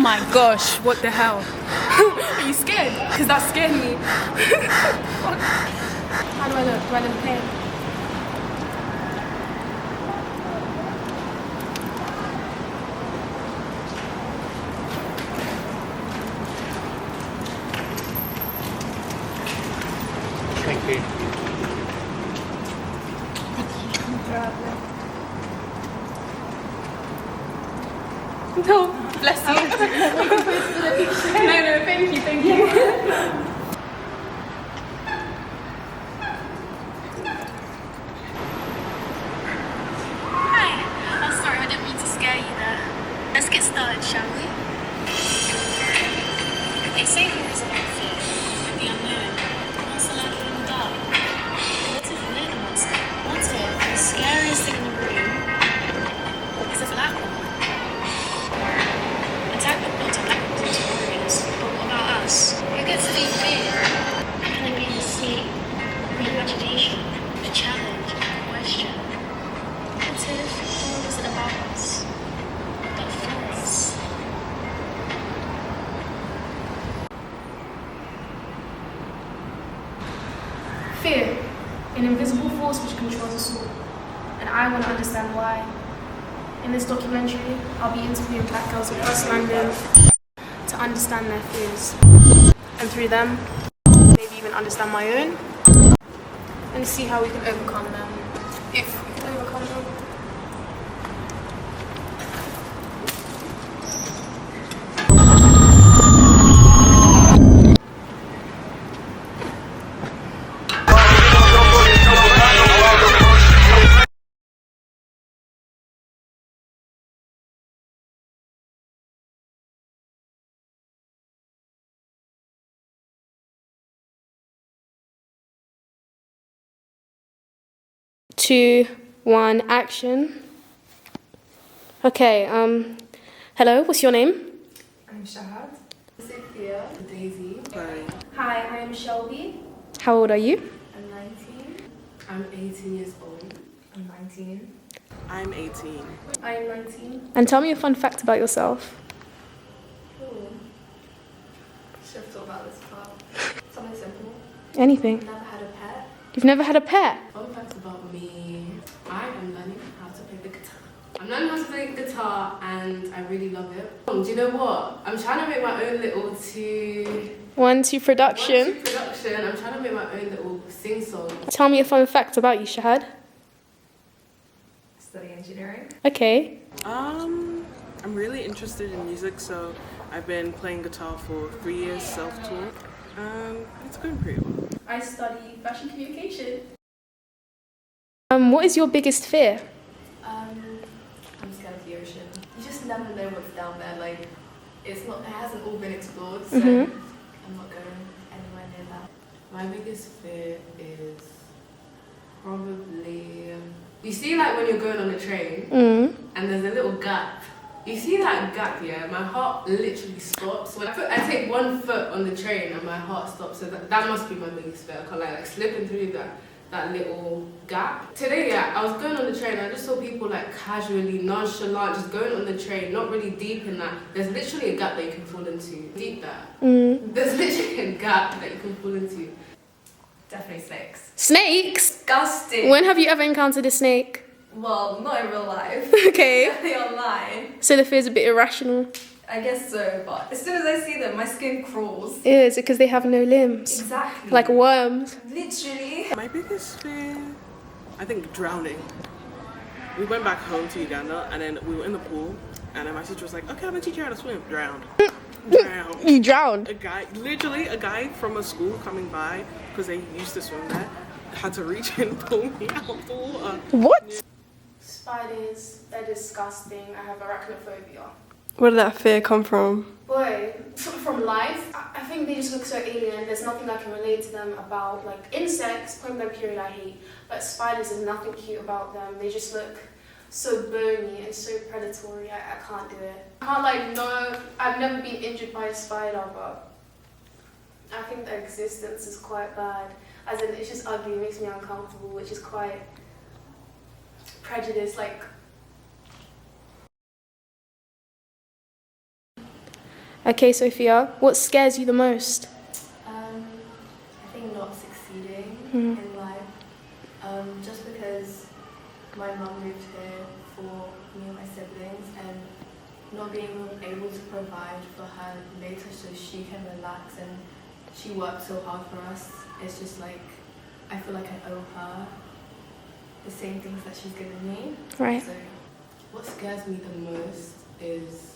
my gosh, what the hell? Are you scared? Because that scared me. How do I look? Do I look okay? Thank you. No, bless you. No, thank you, thank you. Hi. Oh, sorry, I didn't mean to scare you there. Let's get started, shall we? They say fear is about fear, the unknown. What's the lurking in the dark? What if we're the monster? What if the scariest thing in the room is a black one? Attack the plot of black ones into warriors. But what about us? Who gets to be fear? Can it be the sea, the imagination, the challenge, the question? What if all isn't about us, but for us? Fear, an invisible force which controls us all, and I want to understand why. In this documentary, I'll be interviewing black girls across London to understand their fears, and through them, maybe even understand my own, and see how we can overcome them, if we can overcome them. Two, one, action. Okay, hello, what's your name? I'm Shahad. Cynthia. Daisy. Sorry. Hi, I am Shelby. How old are you? I'm 19. I'm 18 years old. I'm 19. I'm 18. I am 19. And tell me a fun fact about yourself. Should have thought about this part. Something simple. Anything. Never had a pet. You've never had a pet? Fun facts about me. I am learning how to play the guitar. I'm learning how to play the guitar and I really love it. Do you know what? I'm trying to make my own little One, two, production. I'm trying to make my own little sing-song. Tell me a fun fact about you, Shahad. Study engineering. Okay. I'm really interested in music, so I've been playing guitar for 3 years, self-taught. It's going pretty well. I study fashion communication. What is your biggest fear? I'm scared of the ocean. You just never know what's down there. Like, it hasn't all been explored, so Mhm. I'm not going anywhere near that. My biggest fear is probably... You see, like, when you're going on a train, and there's a little gap. You see that gap, yeah? My heart literally stops. When I take 1 foot on the train and my heart stops. So that must be my biggest fear. I can't like slipping through that little gap. Today, yeah, I was going on the train. I just saw people like casually, nonchalant, just going on the train, not really deep in that. There's literally a gap that you can fall into. Deep that. There's literally a gap that you can fall into. Definitely snakes. Snakes? Disgusting. When have you ever encountered a snake? Well, not in real life. Okay. Definitely online. So the fear is a bit irrational. I guess so, but as soon as I see them, my skin crawls. Is it because they have no limbs? Exactly. Like worms? Literally. My biggest fear, I think drowning. We went back home to Uganda and then we were in the pool and then my teacher was like, okay, I'm gonna teach you how to swim. Drowned. Drowned. You drowned? A guy from a school coming by, because they used to swim there, had to reach in and pull me out of the water. What? Spiders, they're disgusting. I have arachnophobia. Where did that fear come from? Boy, from life, I think they just look so alien. There's nothing I can relate to them about. Like insects, point blank period, I hate. But spiders, there's nothing cute about them. They just look so bony and so predatory. I can't do it. I can't I've never been injured by a spider, but I think their existence is quite bad. As in, it's just ugly, it makes me uncomfortable, which is quite prejudiced. Like, Okay, Sophia, what scares you the most? I think not succeeding Mm. in life. Just because my mum moved here for me and my siblings and not being able to provide for her later so she can relax, and she worked so hard for us. It's just like, I feel like I owe her the same things that she's given me. Right. So, What scares me the most is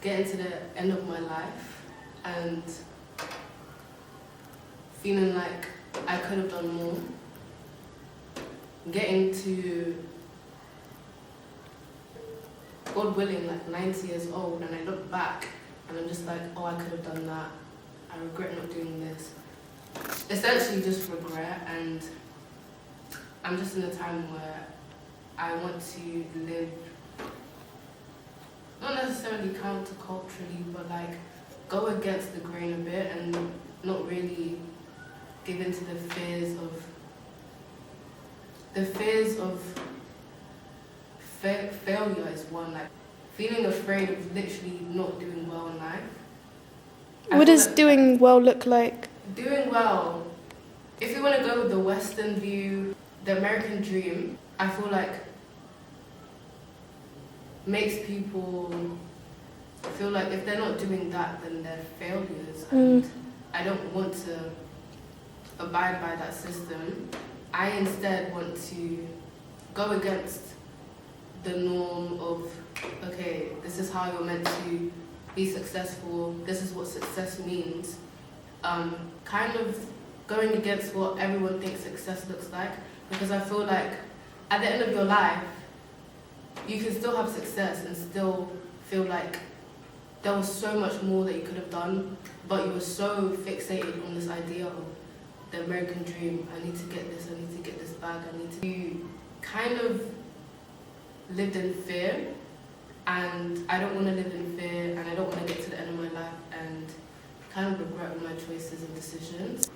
getting to the end of my life and feeling like I could have done more. Getting to, God willing, like 90 years old, and I look back and I'm just like, oh, I could have done that. I regret not doing this. Essentially just regret, and I'm just in a time where I want to live, not necessarily counterculturally, but like go against the grain a bit and not really give into the fears of failure is one, like feeling afraid of literally not doing well in life. What does doing well look like? Doing well, if you want to go with the Western view, the American dream, I feel like makes people feel like if they're not doing that, then they're failures. And I don't want to abide by that system. I instead want to go against the norm of, okay, this is how you're meant to be successful, this is what success means. Kind of going against what everyone thinks success looks like, because I feel like at the end of your life, you can still have success and still feel like there was so much more that you could have done, but you were so fixated on this idea of the American dream. I need to get this, I need to get this bag, I need to. You kind of lived in fear, and I don't want to live in fear, and I don't want to get to the end of my life and kind of regret all my choices and decisions.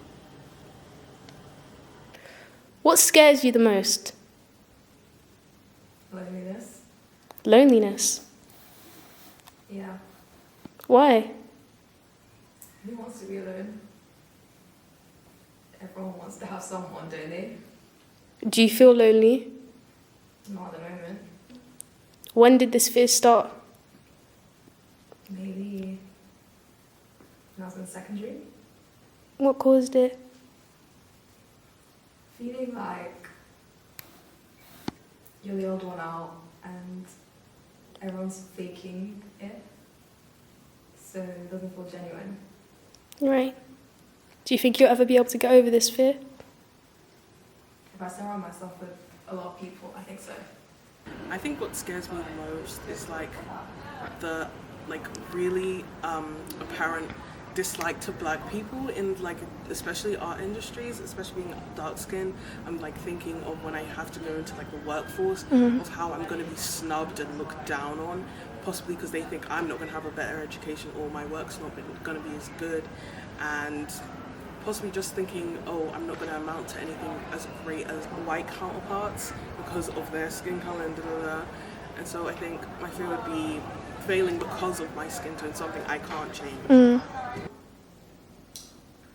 What scares you the most? loneliness. Loneliness. Yeah. Why? Who wants to be alone? Everyone wants to have someone, don't they? Do you feel lonely? Not at the moment. When did this fear start? Maybe when I was in secondary. What caused it? Feeling like you're the odd one out and everyone's faking it, so it doesn't feel genuine. Right. Do you think you'll ever be able to get over this fear? If I surround myself with a lot of people, I think so. I think what scares me the most is the really apparent dislike to black people in especially art industries, especially being dark skinned. I'm thinking of when I have to go into the workforce, of how I'm going to be snubbed and looked down on, possibly because they think I'm not going to have a better education or my work's not going to be as good, and possibly just thinking, oh, I'm not going to amount to anything as great as white counterparts because of their skin color and da-da-da. And so I think my fear would be failing because of my skin tone, something I can't change.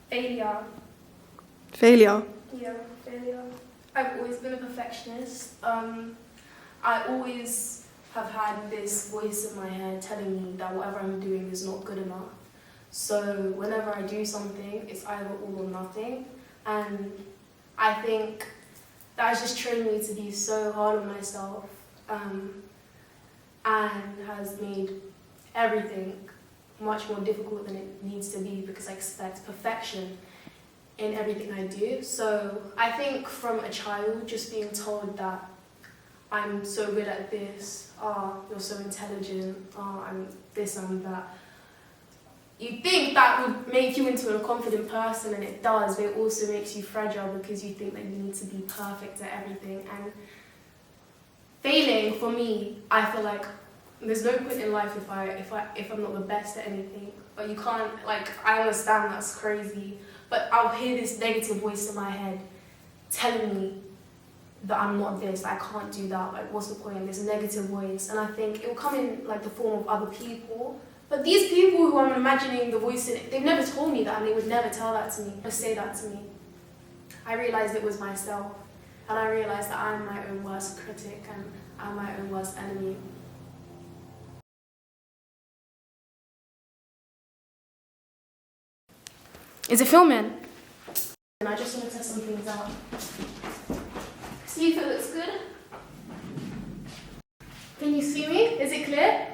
Failure. Failure. Yeah, failure. I've always been a perfectionist. I always have had this voice in my head telling me that whatever I'm doing is not good enough. So whenever I do something, it's either all or nothing. And I think that has just trained me to be so hard on myself, and has made everything much more difficult than it needs to be, because I expect perfection in everything I do. So I think from a child, just being told that I'm so good at this, you're so intelligent, I'm this, I'm that, you think that would make you into a confident person, and it does, but it also makes you fragile because you think that you need to be perfect at everything. And failing, for me, I feel like there's no point in life if I'm not the best at anything. But you can't, I understand that's crazy, but I'll hear this negative voice in my head telling me that I'm not this, that I can't do that, what's the point? There's a negative voice, and I think it will come in the form of other people But these people who I'm imagining the voice in, they've never told me that, and they would never tell that to me or say that to me. I realised it was myself, and I realised that I'm my own worst critic and I'm my own worst enemy. Is it filming? And I just want to test some things out. See if it looks good. Can you see me? Is it clear?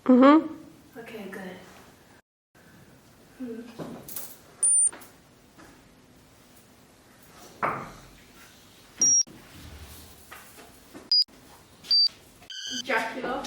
Mm-hmm. Okay, good. Dracula.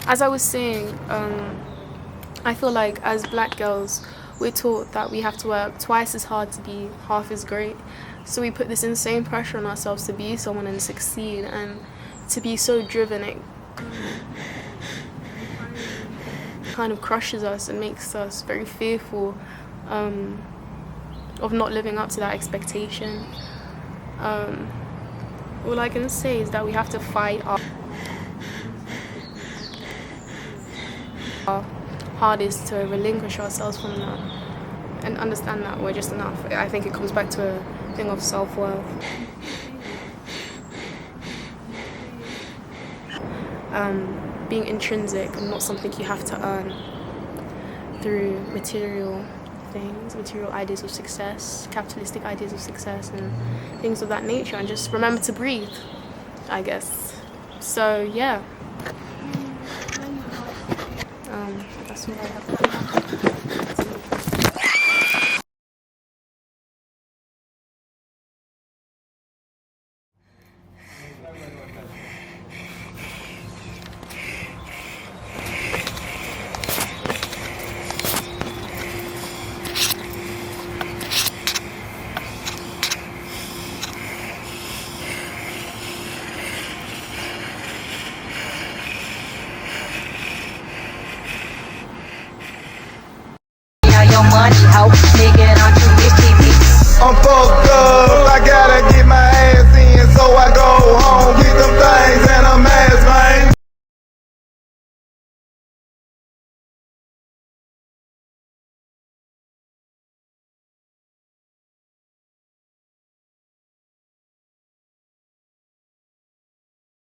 As I was saying, I feel like as black girls, we're taught that we have to work twice as hard to be half as great. So we put this insane pressure on ourselves to be someone and succeed, and to be so driven, it kind of crushes us and makes us very fearful of not living up to that expectation. All I can say is that we have to fight our hardest to relinquish ourselves from that and understand that we're just enough. I think it comes back to a thing of self-worth. Being intrinsic and not something you have to earn through material things, material ideas of success, capitalistic ideas of success and things of that nature, and just remember to breathe, I guess. So yeah. That's what I have to do. Your money, hoe, nigga.